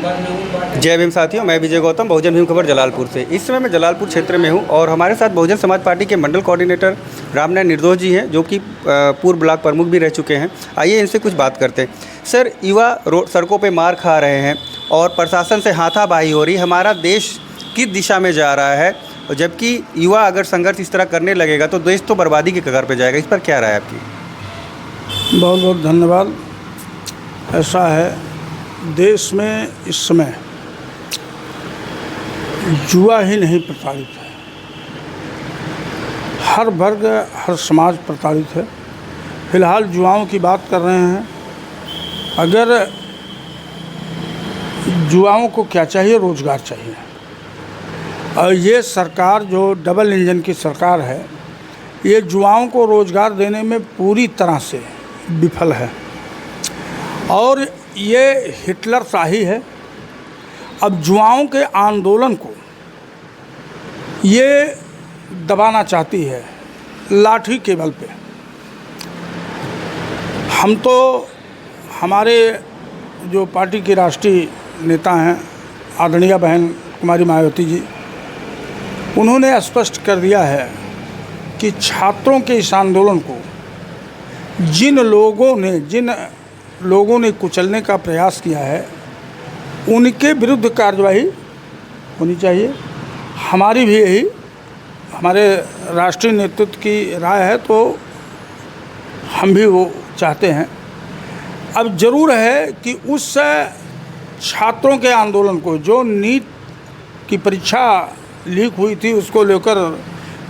जय भीम साथियों, मैं विजय गौतम, बहुजन भीम खबर जलालपुर से। इस समय मैं जलालपुर क्षेत्र में हूं और हमारे साथ बहुजन समाज पार्टी के मंडल कोऑर्डिनेटर रामनारायण निर्दोष जी हैं, जो कि पूर्व ब्लॉक प्रमुख भी रह चुके हैं। आइए इनसे कुछ बात करते हैं। सर, युवा सड़कों पे मार खा रहे हैं और प्रशासन से हाथापाई हो रही। हमारा देश किस दिशा में जा रहा है, जबकि युवा अगर संघर्ष इस तरह करने लगेगा तो देश तो बर्बादी के कगार पर जाएगा। इस पर क्या राय है आपकी? बहुत बहुत धन्यवाद। ऐसा है, देश में इस समय युवा ही नहीं प्रताड़ित है, हर वर्ग हर समाज प्रताड़ित है। फिलहाल युवाओं की बात कर रहे हैं। अगर युवाओं को क्या चाहिए? रोज़गार चाहिए। और ये सरकार जो डबल इंजन की सरकार है, ये युवाओं को रोज़गार देने में पूरी तरह से विफल है और ये हिटलर शाही है। अब युवाओं के आंदोलन को ये दबाना चाहती है लाठी के बल पे। हम तो, हमारे जो पार्टी की राष्ट्रीय नेता हैं आदरणीय बहन कुमारी मायावती जी, उन्होंने स्पष्ट कर दिया है कि छात्रों के इस आंदोलन को जिन लोगों ने कुचलने का प्रयास किया है, उनके विरुद्ध कार्रवाई होनी चाहिए। हमारी भी यही, हमारे राष्ट्रीय नेतृत्व की राय है, तो हम भी वो चाहते हैं। अब ज़रूर है कि उस छात्रों के आंदोलन को, जो नीट की परीक्षा लीक हुई थी, उसको लेकर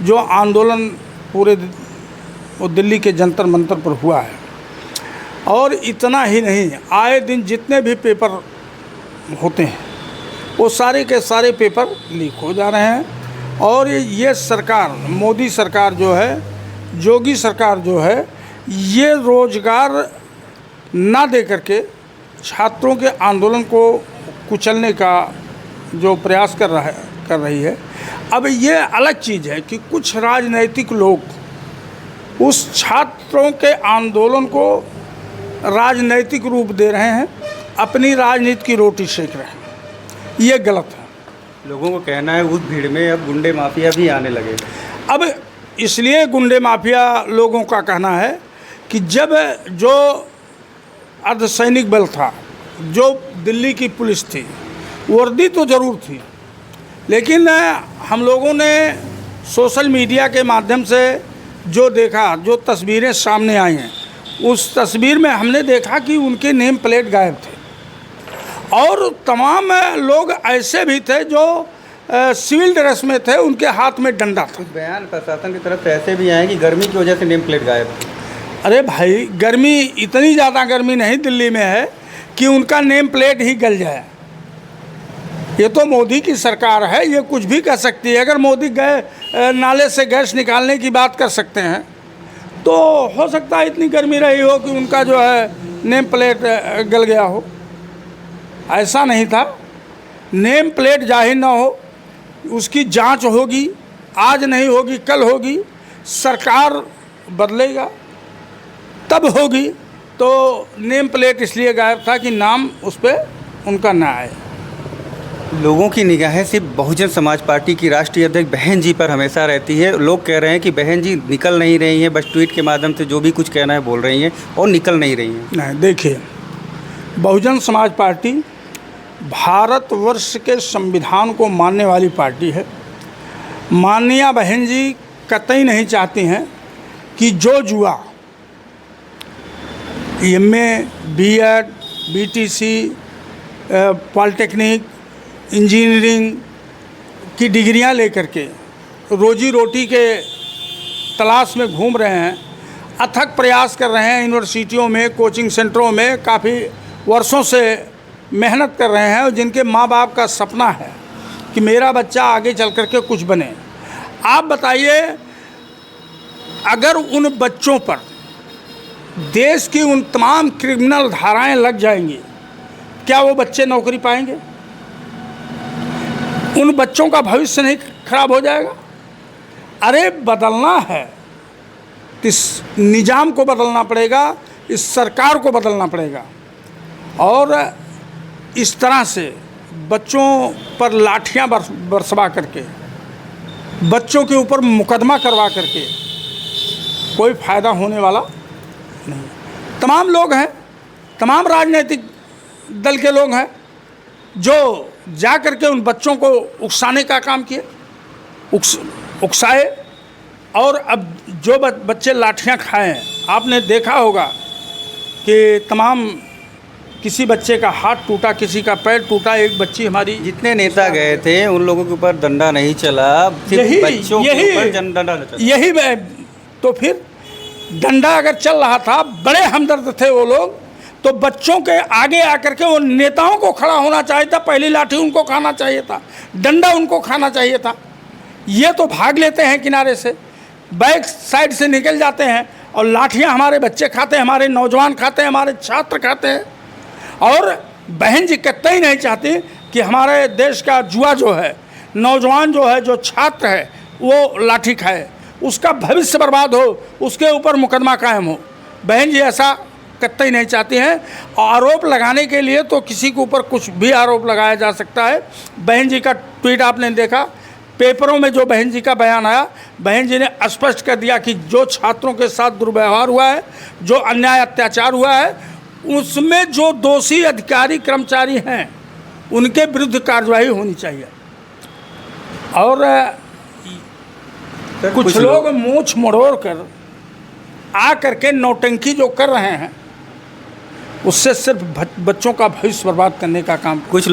जो आंदोलन पूरे दिल्ली के जंतर मंतर पर हुआ है, और इतना ही नहीं, आए दिन जितने भी पेपर होते हैं वो सारे के सारे पेपर लीक हो जा रहे हैं। और ये सरकार, मोदी सरकार जो है, योगी सरकार जो है, ये रोज़गार ना दे करके छात्रों के आंदोलन को कुचलने का जो प्रयास कर रही है। अब ये अलग चीज़ है कि कुछ राजनैतिक लोग उस छात्रों के आंदोलन को राजनैतिक रूप दे रहे हैं, अपनी राजनीति की रोटी सेक रहे हैं। ये गलत है। लोगों को कहना है उस भीड़ में अब गुंडे माफिया भी आने लगे। अब इसलिए गुंडे माफिया लोगों का कहना है कि जब जो अर्धसैनिक बल था, जो दिल्ली की पुलिस थी, वर्दी तो ज़रूर थी, लेकिन हम लोगों ने सोशल मीडिया के माध्यम से जो देखा, जो तस्वीरें सामने आई हैं, उस तस्वीर में हमने देखा कि उनके नेम प्लेट गायब थे और तमाम लोग ऐसे भी थे जो सिविल ड्रेस में थे, उनके हाथ में डंडा था। कुछ बयान प्रशासन की तरफ से ऐसे भी आए कि गर्मी की वजह से नेम प्लेट गायब थी। अरे भाई, गर्मी, इतनी ज़्यादा गर्मी नहीं दिल्ली में है कि उनका नेम प्लेट ही गल जाए। ये तो मोदी की सरकार है, ये कुछ भी कर सकती है। अगर मोदी नाले से गैस निकालने की बात कर सकते हैं, तो हो सकता है इतनी गर्मी रही हो कि उनका जो है नेम प्लेट गल गया हो। ऐसा नहीं था। नेम प्लेट जाहिर ना हो, उसकी जांच होगी, आज नहीं होगी कल होगी, सरकार बदलेगा तब होगी। तो नेम प्लेट इसलिए गायब था कि नाम उस पर उनका ना आए। लोगों की निगाहें सिर्फ बहुजन समाज पार्टी की राष्ट्रीय अध्यक्ष बहन जी पर हमेशा रहती है। लोग कह रहे हैं कि बहन जी निकल नहीं रही हैं, बस ट्वीट के माध्यम से जो भी कुछ कहना है बोल रही हैं और निकल नहीं रही हैं। नहीं, देखिए, बहुजन समाज पार्टी भारतवर्ष के संविधान को मानने वाली पार्टी है। माननीय बहन जी कतई नहीं चाहती हैं कि जो युवा MA, BEd, BTC, polytechnic, engineering की डिग्रियां लेकर के रोजी रोटी के तलाश में घूम रहे हैं, अथक प्रयास कर रहे हैं, यूनिवर्सिटियों में, कोचिंग सेंटरों में काफ़ी वर्षों से मेहनत कर रहे हैं, और जिनके माँ बाप का सपना है कि मेरा बच्चा आगे चल कर के कुछ बने। आप बताइए, अगर उन बच्चों पर देश की उन तमाम क्रिमिनल धाराएं लग जाएंगी, क्या वो बच्चे नौकरी पाएंगे? उन बच्चों का भविष्य नहीं खराब हो जाएगा? अरे बदलना है, इस निज़ाम को बदलना पड़ेगा, इस सरकार को बदलना पड़ेगा। और इस तरह से बच्चों पर लाठियां बरसवा करके, बच्चों के ऊपर मुकदमा करवा करके कोई फ़ायदा होने वाला नहीं। तमाम लोग हैं, तमाम राजनीतिक दल के लोग हैं जो जा करके उन बच्चों को उकसाने का काम किए, उकसाए, और अब जो बच्चे लाठियां खाए हैं, आपने देखा होगा कि तमाम, किसी बच्चे का हाथ टूटा, किसी का पैर टूटा। एक बच्ची हमारी, जितने नेता गए थे उन लोगों के ऊपर डंडा नहीं चला, सिर्फ बच्चों के ऊपर डंडा चला। यही तो फिर डंडा अगर चल रहा था, बड़े हमदर्द थे वो लोग, तो बच्चों के आगे आकर के वो नेताओं को खड़ा होना चाहिए था, पहली लाठी उनको खाना चाहिए था, डंडा उनको खाना चाहिए था। ये तो भाग लेते हैं किनारे से, बैक साइड से निकल जाते हैं, और लाठियां हमारे बच्चे खाते हैं, हमारे नौजवान खाते हैं, हमारे छात्र खाते हैं। और बहन जी कतई नहीं चाहती कि हमारे देश का युवा जो है, नौजवान जो है, जो छात्र है, वो लाठी खाए, उसका भविष्य बर्बाद हो, उसके ऊपर मुकदमा कायम हो। बहन जी ऐसा कतई नहीं चाहती हैं। आरोप लगाने के लिए तो किसी के ऊपर कुछ भी आरोप लगाया जा सकता है। बहन जी का ट्वीट आपने देखा, पेपरों में जो बहन जी का बयान आया, बहन जी ने स्पष्ट कर दिया कि जो छात्रों के साथ दुर्व्यवहार हुआ है, जो अन्याय अत्याचार हुआ है, उसमें जो दोषी अधिकारी कर्मचारी हैं उनके विरुद्ध कार्रवाई होनी चाहिए। और कुछ लोग मूंछ मड़ोड़ कर आ करके नौटंकी जो कर रहे हैं, उससे सिर्फ बच्चों का भविष्य बर्बाद करने का काम। कुछ